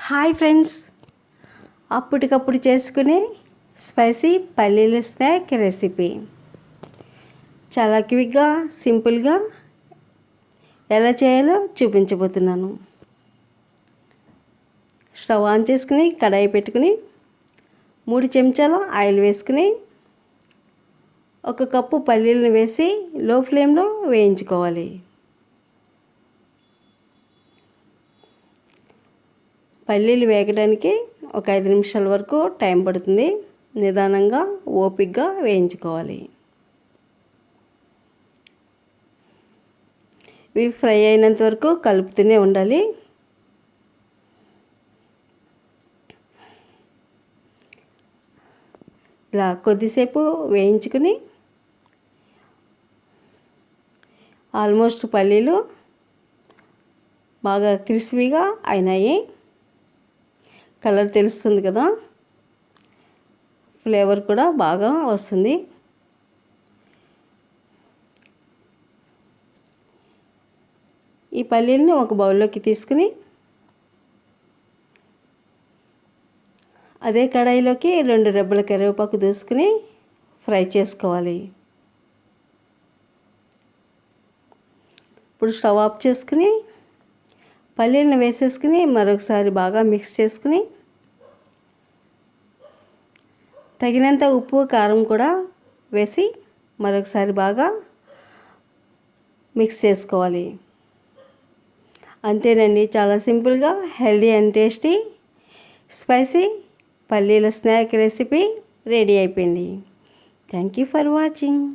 Hi friends, అప్పటికప్పుడు చేసుకునే spicy పల్లీల స్నాక్ రెసిపీ చాలా క్విక్గా సింపుల్గా ఎలా చేయాలో చూపించబోతున్నాను. స్టవ్ ఆన్ చేసుకుని కడాయి పెట్టుకుని 3 చెంచాల ఆయిల్ వేసుకుని 1 కప్పు పల్లీలను వేసి లో ఫ్లేమ్లో వేయించుకోవాలి. పల్లీలు వేగడానికి ఒక 5 నిమిషాల వరకు టైం పడుతుంది. నిదానంగా ఓపికగా వేయించుకోవాలి. ఇవి ఫ్రై అయినంత వరకు కలుపుతూనే ఉండాలి. ఇలా కొద్దిసేపు వేయించుకుని ఆల్మోస్ట్ పల్లీలు బాగా క్రిస్పీగా అయినాయి. కలర్ తెలుస్తుంది కదా, ఫ్లేవర్ కూడా బాగా వస్తుంది. ఈ పల్లీలని ఒక బౌల్లోకి తీసుకుని అదే కడాయిలోకి 2 రెబ్బల కరివేపాకు దూసుకుని ఫ్రై చేసుకోవాలి. ఇప్పుడు స్టవ్ ఆఫ్ చేసుకుని పల్లీలను వేసేసుకుని మరొకసారి బాగా మిక్స్ చేసుకుని తగినంత ఉప్పు కారం కూడా వేసి మరొకసారి బాగా మిక్స్ చేసుకోవాలి. అంతేనండి, చాలా సింపుల్గా హెల్దీ అండ్ టేస్టీ స్పైసీ పల్లీల స్నాక్ రెసిపీ రెడీ అయిపోయింది. Thank you for watching.